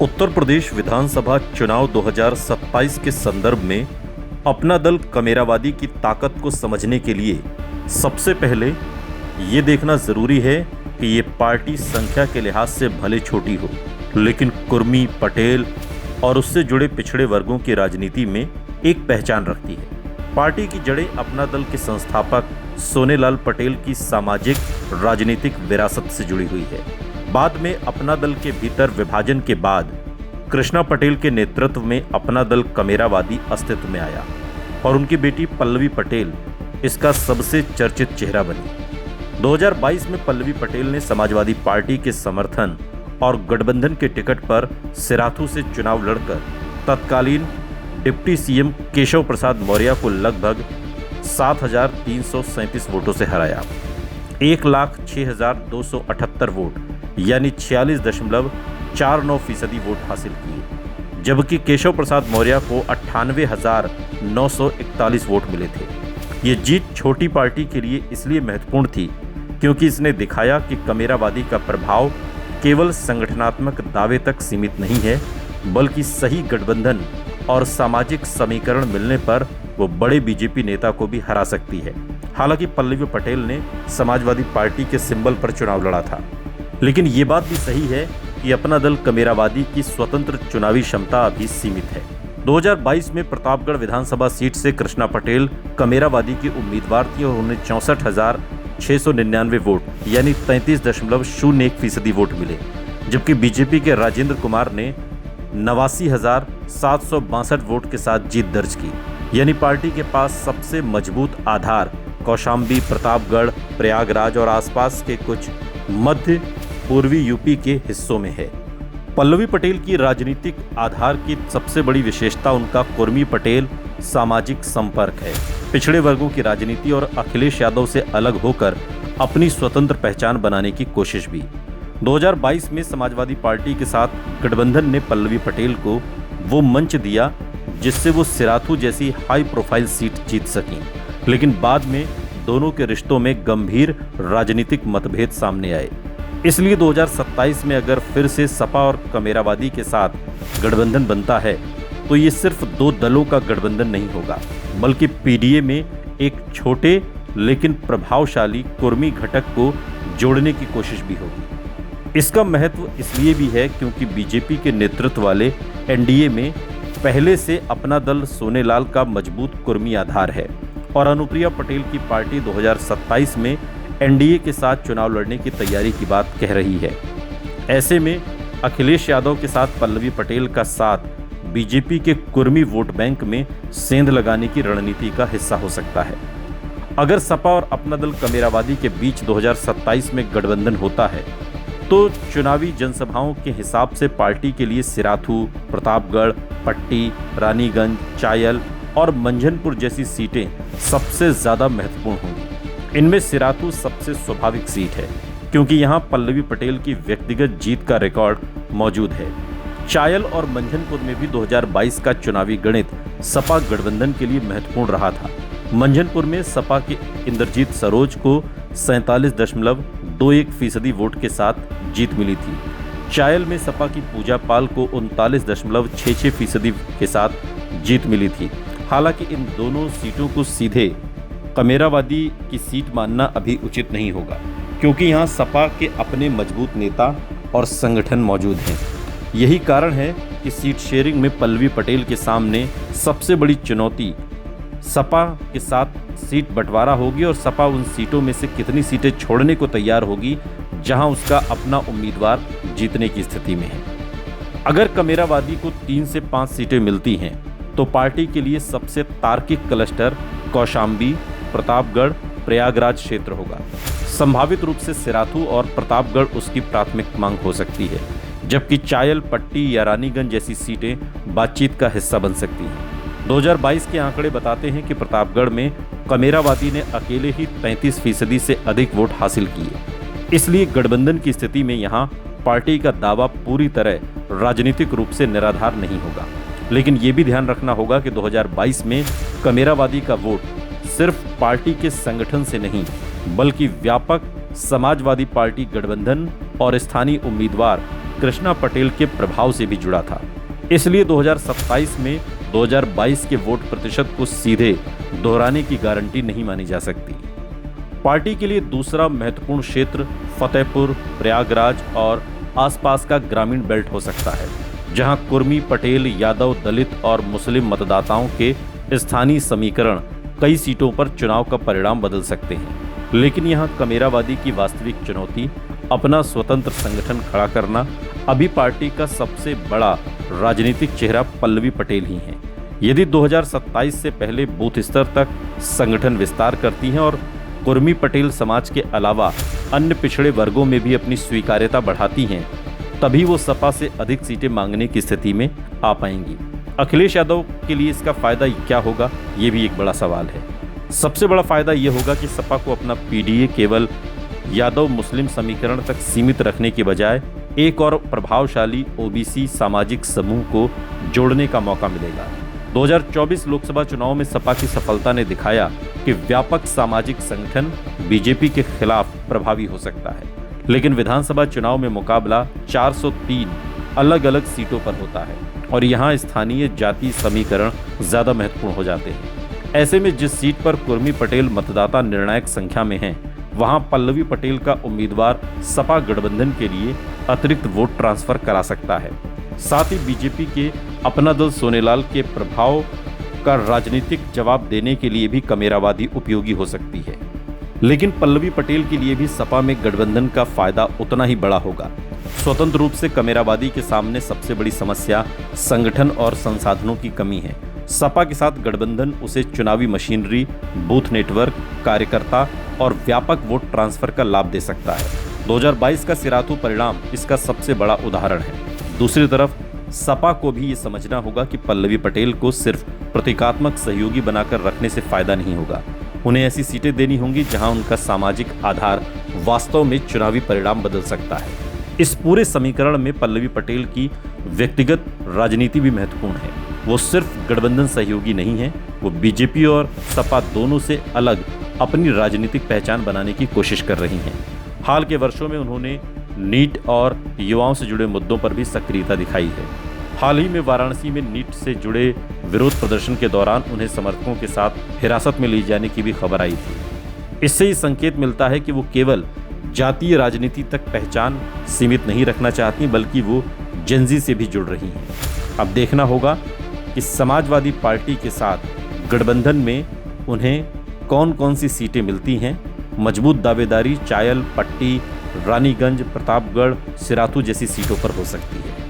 उत्तर प्रदेश विधानसभा चुनाव 2027 के संदर्भ में अपना दल कमेरावादी की ताकत को समझने के लिए सबसे पहले ये देखना जरूरी है कि ये पार्टी संख्या के लिहाज से भले छोटी हो, लेकिन कुर्मी, पटेल और उससे जुड़े पिछड़े वर्गों की राजनीति में एक पहचान रखती है। पार्टी की जड़ें अपना दल के संस्थापक सोनेलाल पटेल की सामाजिक राजनीतिक विरासत से जुड़ी हुई है। बाद में अपना दल के भीतर विभाजन के बाद कृष्णा पटेल के नेतृत्व में अपना दल कमेरावादी अस्तित्व में आया और उनकी बेटी पल्लवी पटेल इसका सबसे चर्चित चेहरा बनी। 2022 में पल्लवी पटेल ने समाजवादी पार्टी के समर्थन और गठबंधन के टिकट पर सिराथू से चुनाव लड़कर तत्कालीन डिप्टी सीएम केशव प्रसाद मौर्य को लगभग 7,337 वोटों से हराया। 1,06,278 वोट यानी 46.49% वोट हासिल किए, जबकि केशव प्रसाद मौर्य को 98,941 वोट मिले थे। ये जीत छोटी पार्टी के लिए इसलिए महत्वपूर्ण थी क्योंकि इसने दिखाया कि कमेरावादी का प्रभाव केवल संगठनात्मक दावे तक सीमित नहीं है, बल्कि सही गठबंधन और सामाजिक समीकरण मिलने पर वो बड़े बीजेपी नेता को भी हरा सकती है। हालांकि पल्लवी पटेल ने समाजवादी पार्टी के सिंबल पर चुनाव लड़ा था, लेकिन ये बात भी सही है कि अपना दल कमेरावादी की स्वतंत्र चुनावी क्षमता अभी सीमित है। 2022 में प्रतापगढ़ विधानसभा सीट से कृष्णा पटेल कमेरावादी की उम्मीदवार थी और उन्हें 64,699 वोट यानी 33.01% वोट मिले, जबकि बीजेपी के राजेंद्र कुमार ने 89,762 वोट के साथ जीत दर्ज की। यानी पार्टी के पास सबसे मजबूत आधार कौशाम्बी, प्रतापगढ़, प्रयागराज और आसपास के कुछ मध्य पूर्वी यूपी के हिस्सों में है। पल्लवी पटेल की राजनीतिक आधार की सबसे बड़ी विशेषता उनका कुर्मी पटेल सामाजिक संपर्क है। पिछड़े वर्गों की राजनीति और अखिलेश यादव से अलग होकर अपनी स्वतंत्र पहचान बनाने की कोशिश भी। 2022 में समाजवादी पार्टी के साथ गठबंधन ने पल्लवी पटेल को वो मंच दिया जिससे वो सिराथू जैसी हाई प्रोफाइल सीट जीत सकें, लेकिन बाद में दोनों के रिश्तों में गंभीर राजनीतिक मतभेद सामने आए। इसलिए 2027 में अगर फिर से सपा और कमेरावादी के साथ गठबंधन बनता है तो ये सिर्फ दो दलों का गठबंधन नहीं होगा, बल्कि पीडीए में एक छोटे लेकिन प्रभावशाली कुर्मी घटक को जोड़ने की कोशिश भी होगी। इसका महत्व इसलिए भी है क्योंकि बीजेपी के नेतृत्व वाले एनडीए में पहले से अपना दल सोनेलाल का मजबूत कुर्मी आधार है और अनुप्रिया पटेल की पार्टी 2027 में एनडीए के साथ चुनाव लड़ने की तैयारी की बात कह रही है। ऐसे में अखिलेश यादव के साथ पल्लवी पटेल का साथ बीजेपी के कुर्मी वोट बैंक में सेंध लगाने की रणनीति का हिस्सा हो सकता है। अगर सपा और अपना दल कमेरावादी के बीच 2027 में गठबंधन होता है तो चुनावी जनसभाओं के हिसाब से पार्टी के लिए सिराथू, प्रतापगढ़, पट्टी, रानीगंज, चायल और मंझनपुर जैसी सीटें सबसे ज्यादा महत्वपूर्ण होंगी। इनमें सिराथू सबसे स्वाभाविक सीट है क्योंकि यहां पल्लवी पटेल की व्यक्तिगत जीत का रिकॉर्ड मौजूद है। चायल और मंझनपुर में भी 2022 का चुनावी गणित सपा गठबंधन के लिए महत्वपूर्ण रहा था। मंझनपुर में सपा के इंद्रजीत सरोज को 47.21% वोट के साथ जीत मिली थी। चायल में सपा की पूजा पाल को 39.66% के साथ जीत मिली थी। हालांकि इन दोनों सीटों को सीधे कमेरावादी की सीट मानना अभी उचित नहीं होगा क्योंकि यहां सपा के अपने मजबूत नेता और संगठन मौजूद हैं। यही कारण है कि सीट शेयरिंग में पल्लवी पटेल के सामने सबसे बड़ी चुनौती सपा के साथ सीट बंटवारा होगी और सपा उन सीटों में से कितनी सीटें छोड़ने को तैयार होगी जहां उसका अपना उम्मीदवार जीतने की स्थिति में है। अगर कमेरावादी को 3 से 5 सीटें मिलती हैं तो पार्टी के लिए सबसे तार्किक क्लस्टर कौशाम्बी, प्रतापगढ़, प्रयागराज क्षेत्र होगा। संभावित रूप से सिराथू और प्रतापगढ़ उसकी प्राथमिक मांग हो सकती है, जबकि चायल, पट्टी या रानीगंज जैसी सीटें बातचीत का हिस्सा बन सकती हैं। 2022 के आंकड़े बताते हैं कि प्रतापगढ़ में कमेरावादी ने अकेले ही 33% से अधिक वोट हासिल किए। इसलिए गठबंधन की स्थिति में यहां पार्टी का दावा पूरी तरह राजनीतिक रूप से निराधार नहीं होगा। लेकिन ये भी ध्यान रखना होगा कि 2022 में कमेरावादी का वोट सिर्फ पार्टी के संगठन से नहीं, बल्कि व्यापक समाजवादी पार्टी गठबंधन और स्थानीय उम्मीदवार कृष्णा पटेल के प्रभाव से भी जुड़ा था। इसलिए 2027 में 2022 के वोट प्रतिशत को सीधे दोहराने की गारंटी नहीं मानी जा सकती। पार्टी के लिए दूसरा महत्वपूर्ण क्षेत्र फतेहपुर, प्रयागराज और आसपास का ग्रामीण बेल्ट हो सकता है, जहां कुर्मी, पटेल, यादव, दलित और मुस्लिम मतदाताओं के स्थानीय समीकरण कई सीटों पर चुनाव का परिणाम बदल सकते हैं। लेकिन यहां कमेरावादी की वास्तविक चुनौती अपना स्वतंत्र संगठन खड़ा करना, अभी पार्टी का सबसे बड़ा राजनीतिक चेहरा पल्लवी पटेल ही हैं। यदि 2027 से पहले बूथ स्तर तक संगठन विस्तार करती हैं और कुर्मी पटेल समाज के अलावा अन्य पिछड़े वर्गों में भी अपनी स्वीकार्यता बढ़ाती हैं, तभी वो सपा से अधिक सीटें मांगने की स्थिति में आ पाएंगी। अखिलेश यादव के लिए इसका फायदा क्या होगा, ये भी एक बड़ा सवाल है। सबसे बड़ा फायदा ये होगा कि सपा को अपना पीडीए केवल यादव मुस्लिम समीकरण तक सीमित रखने के बजाय एक और प्रभावशाली ओबीसी सामाजिक समूह को जोड़ने का मौका मिलेगा। 2024 लोकसभा चुनाव में सपा की सफलता ने दिखाया कि व्यापक सामाजिक संगठन बीजेपी के खिलाफ प्रभावी हो सकता है, लेकिन विधानसभा चुनाव में मुकाबला 403 अलग अलग सीटों पर होता है और यहाँ स्थानीय जाति समीकरण ज्यादा महत्वपूर्ण हो जाते हैं। ऐसे में जिस सीट पर कुर्मी पटेल मतदाता निर्णायक संख्या में हैं, वहां पल्लवी पटेल का उम्मीदवार सपा गठबंधन के लिए अतिरिक्त वोट ट्रांसफर करा सकता है। साथ ही बीजेपी के अपना दल सोनेलाल के प्रभाव का राजनीतिक जवाब देने के लिए भी कमेरावादी उपयोगी हो सकती है। लेकिन पल्लवी पटेल के लिए भी सपा में गठबंधन का फायदा उतना ही बड़ा होगा। स्वतंत्र रूप से कमेरावादी के सामने सबसे बड़ी समस्या संगठन और संसाधनों की कमी है। सपा के साथ गठबंधन उसे चुनावी मशीनरी, बूथ नेटवर्क, कार्यकर्ता और व्यापक वोट ट्रांसफर का लाभ दे सकता है। 2022 का सिराथू परिणाम इसका सबसे बड़ा उदाहरण है। दूसरी तरफ सपा को भी ये समझना होगा कि पल्लवी पटेल को सिर्फ प्रतीकात्मक सहयोगी बनाकर रखने से फायदा नहीं होगा। उन्हें ऐसी सीटें देनी होंगी जहां उनका सामाजिक आधार वास्तव में चुनावी परिणाम बदल सकता है। इस पूरे समीकरण में पल्लवी पटेल की व्यक्तिगत राजनीति भी महत्वपूर्ण है। वो सिर्फ गठबंधन सहयोगी नहीं है, वो बीजेपी और सपा दोनों से अलग अपनी राजनीतिक पहचान बनाने की कोशिश कर रही हैं। हाल के वर्षों में उन्होंने नीट और युवाओं से जुड़े मुद्दों पर भी सक्रियता दिखाई है। हाल ही में वाराणसी में नीट से जुड़े विरोध प्रदर्शन के दौरान उन्हें समर्थकों के साथ हिरासत में ले जाने की भी खबर आई थी। इससे ये संकेत मिलता है कि वो केवल जातीय राजनीति तक पहचान सीमित नहीं रखना चाहती, बल्कि वो जेनजी से भी जुड़ रही हैं। अब देखना होगा कि समाजवादी पार्टी के साथ गठबंधन में उन्हें कौन कौन सी सीटें मिलती हैं। मजबूत दावेदारी चायल, पट्टी, रानीगंज, प्रतापगढ़, सिराथू जैसी सीटों पर हो सकती है।